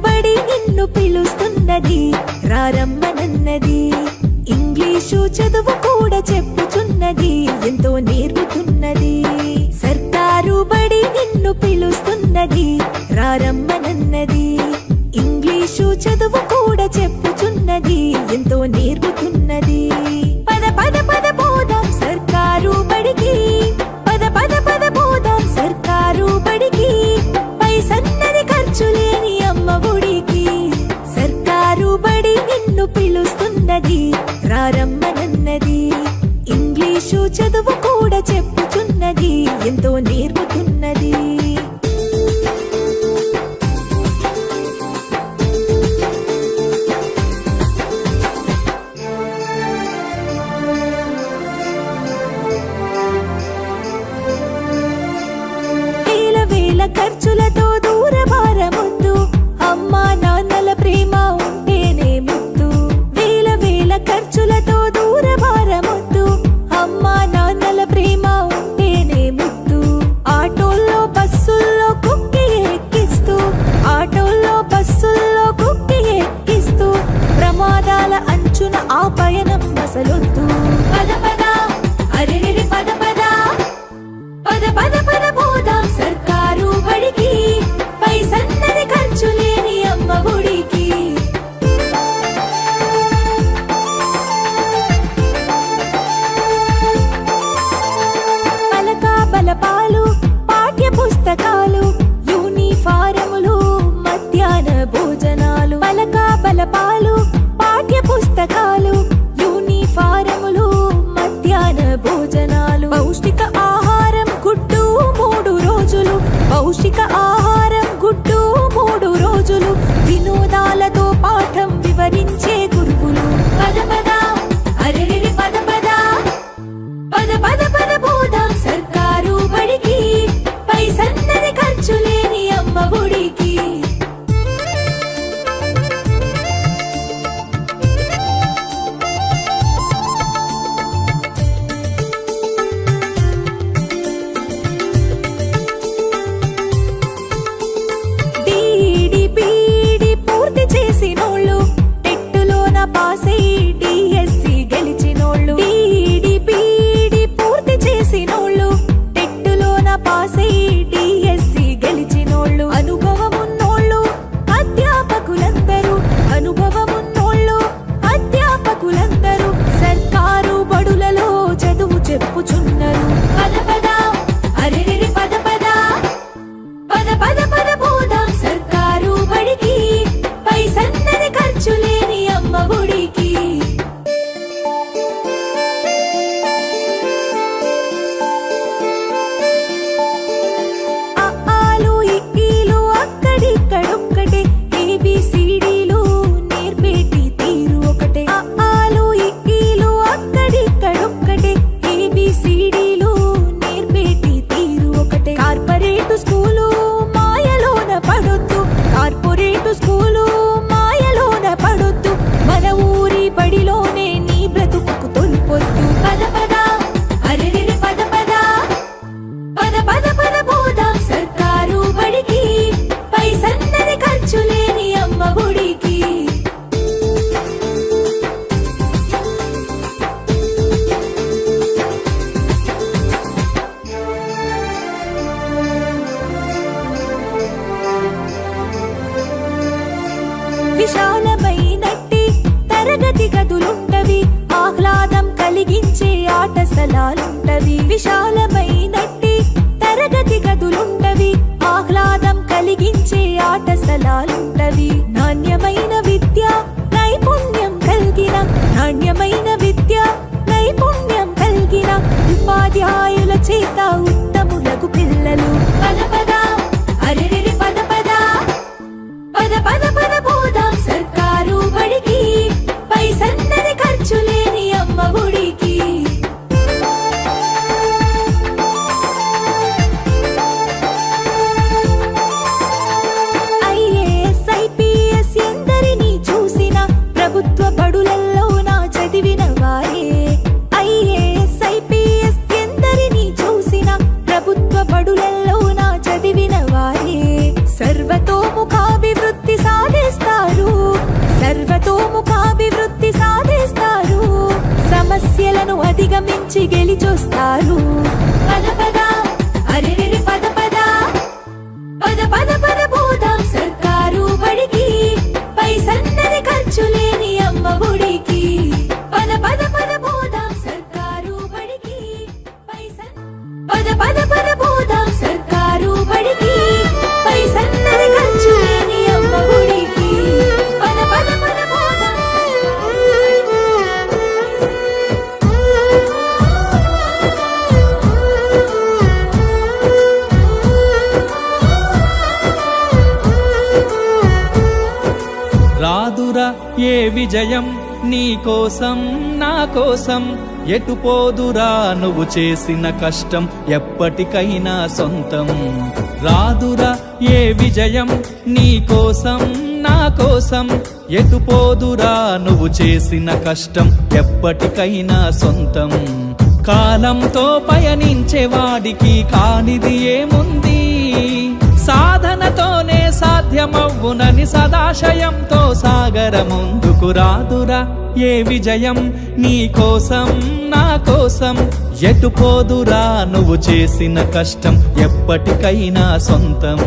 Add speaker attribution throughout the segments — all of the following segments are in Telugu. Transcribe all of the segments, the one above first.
Speaker 1: బడి నిన్ను పిలుస్తున్నది, రారమ్మనన్నది. ఇంగ్లీషు చదువు కూడా చెప్పుచున్నది, ఎంతో నేర్పుతున్నది. సర్కారు బడి నిన్ను పిలుస్తున్నది, రారమ్మనన్నది. ఇంగ్లీషు చదువు కూడా చెప్పుచున్నది, ఎంతో నేర్పుతున్నది. పద పద పద పోదాం సర్కారు బడికి, పద పద పద పోదాం సర్కారు బడికి. పైసన్నది ఖర్చు లేని అమ్మ ఒడికి. సర్కారు బడి నిన్ను పిలుస్తున్నది, రారమ్మనన్నది. ఇంగ్లీషు చదువు కూడా చెప్పుచున్నది, ఎంతో నేర్పుతున్నది. ఖర్చులతో దూరమారముద్దు, అమ్మా నాన్నల ప్రేమ ఉంటేనే ముద్దు. వేల వేల ఖర్చులతో దూరమారముద్దు, అమ్మా నాన్నల ప్రేమ ఉంటేనే ముద్దు. ఆటోల్లో బస్సుల్లో కుక్కి ఎక్కిస్తూ, ఆటోల్లో బస్సుల్లో కుక్కి ఎక్కిస్తూ, ప్రమాదాల అంచున ఆ పయనం అసలొద్దు. పద పద అరెరెరి పద పద, పద పద పద పోదాం సర్కారు బడికి. పైసన్నది ఖర్చు లేని అమ్మ ఒడికి. పలక బలపాలు, పాఠ్య పుస్తకాలు, యూనిఫారములు, మధ్యాహ్న భోజనాలు. పలక బలపాలు, పాఠ్య పుస్తకాలు, యూనిఫారములు, మధ్యాహ్న భోజనాలు. పౌష్టిక ఆహారం గుడ్డు 3 రోజులు, పౌష్టిక ఆహారం గుడ్డు 3 రోజులు. వినోదాలతో పాఠం వివరించే గురువులు. పద పద అరెరెరి పద పద, పద పద పద పోదాం సర్కారు బడికి. పైసన్నది ఖర్చు లేని అమ్మ ఒడికి. పాసై డిఎస్సి గెలిచినోళ్ళు, డిడిపిడి పూర్తి చేసినోళ్ళు, టెట్టులోన పాసై డిఎస్సి గెలిచినోళ్ళు. అనుభవమున్నోళ్ళు అధ్యాపకులందరూ, అనుభవమున్నోళ్ళు అధ్యాపకులందరూ సర్కారు బడులలో చదువు చెప్పుచున్నారు. పద పద అరెరెరి పద పద, పద పద పద పోదాం సర్కారు బడికి. పైసన్నది ఖర్చు లేని అమ్మ ఒడికి. అఆలు ఇఈలు అక్కడిక్కడొక్కటే, ఏబిసిడీలు నేర్పేటి తీరు ఒకటే. అఆలు ఇఈలు అక్కడిక్కడొక్కటే, ఏబిసిడీలు నేర్పేటి తీరు ఒకటే. కార్పొరేటు స్కూలు మాయలోన పడొద్దు, కార్పొరేటు స్కూలు మాయలోన పడొద్దు. మన ఊరి బడిలోనే నీ బ్రతుకు తొలిపొద్దు. పద పద అరెరెరి పద పద, పద పద పద పోదాం సర్కారు బడికి. పైసన్నది ఖర్చు లేని అమ్మ ఒడికి. విశాలమైనట్టి తరగతి గదులుంటవి, ఆహ్లాదం కలిగించే ఆట స్థలాలుంటవి. విశాలమైనట్టి తరగతి గదులుంటవి, ఆహ్లాదం కలిగించే ఆట స్థలాలుంటవి. నాణ్యమైన విద్య నైపుణ్యం కలిగిన, నాణ్యమైన విద్య నైపుణ్యం కలిగిన ఉపాధ్యాయుల చేత ఉత్తములకు పిల్లలు. పద పద అరెరెరి పద పద, పద పద పద పోదాం సర్కారు బడికి. పైసన్నది ఖర్చు లేని అమ్మ ఒడికి. ఐఏఎస్ ఐపీఎస్ ఎందరినీ చూసిన, ప్రభుత్వ బడులల్లో నా చదివిన వారే. ఐఏఎస్ ఐపీఎస్ ఎందరినీ చూసిన, అధిగమించి గెలిచొస్తారు. పద పద అరెరెరె పద పద పద పద పద పోదాం సర్కారు బడికి, పైసన్నది ఖర్చు లేని అమ్మ ఒడికి. పద పద పద పోదాం సర్కారు బడికి, పద పద పద పోదాం సర్కారు బడికి, పైసన్నది ఖర్చు లేని అమ్మ ఒడికి. పద పద పద పోదాం
Speaker 2: రాదురా ఏ విజయం నీ కోసం నా కోసం, ఎటు పోదురా నువ్వు చేసిన కష్టం ఎప్పటికైనా సొంతం. రాదురా ఏ విజయం నీ కోసం నా కోసం, ఎటు పోదురా నువ్వు చేసిన కష్టం ఎప్పటికైనా సొంతం. కాలంతో పయనించే వాడికి కానిది ఏముంది, సాధనతోనే సాధ్యమవ్వునని సదాశయంతో సాగర ముందుకు. రాదురా ఏ విజయం నీ కోసం నా కోసం, ఎటు పోదురా నువ్వు చేసిన కష్టం ఎప్పటికైనా సొంతం.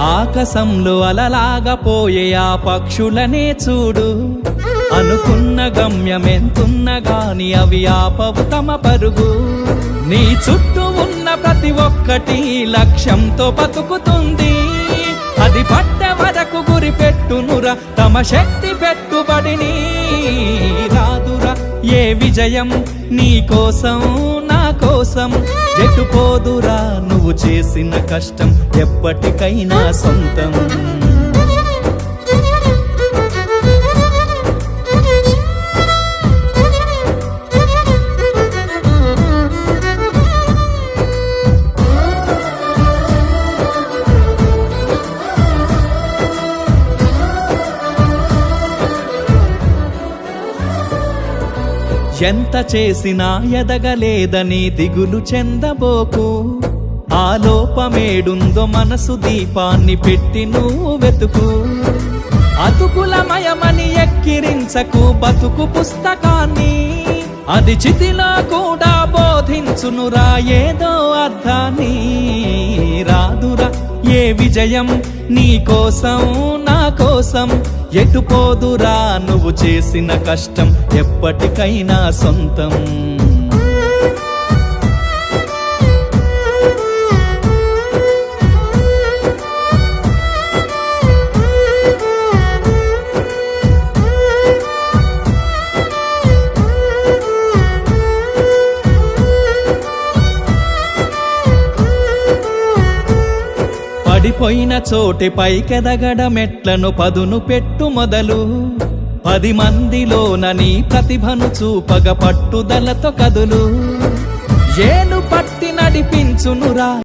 Speaker 2: ఆకాశంలో అలలాగా పోయే ఆ పక్షులనే చూడు, అనుకున్న గమ్యమెంతున్న గాని అవి ఆపవు తమ పరుగు. నీ చుట్టూ ఉన్న ప్రతి ఒక్కటి లక్ష్యంతో బతుకుతుంది, అది పట్టే వరకు గురి పెట్టునురా తమ శక్తి పెట్టుబడిని. రాదురా ఏ విజయం నీ కోసం నా కోసం, ఎటు పోదురా నువ్వు చేసిన కష్టం ఎప్పటికైనా సొంతం. ఎంత చేసినా ఎదగలేదని దిగులు చెందబోకు, ఆ లోపమేడుందో మనసు దీపాన్ని పెట్టి నువ్వు వెతుకు. అతుకులమయమని ఎక్కిరించకు బతుకు పుస్తకాన్ని, అది చితిలో కూడా బోధించునురా ఏదో అర్థాన్ని. రాదురా ఏ విజయం నీ కోసం నా కోసం, ఎటు పోదురా నువ్వు చేసిన కష్టం ఎప్పటికైనా సొంతం. పడిపోయిన చోటి పైకెదగడమెట్లను పదును పెట్టు మొదలు, 10 మందిలోన నీ ప్రతిభను చూపగ పట్టుదలతో కదులు. ఏలు పట్టి నడిపించునురా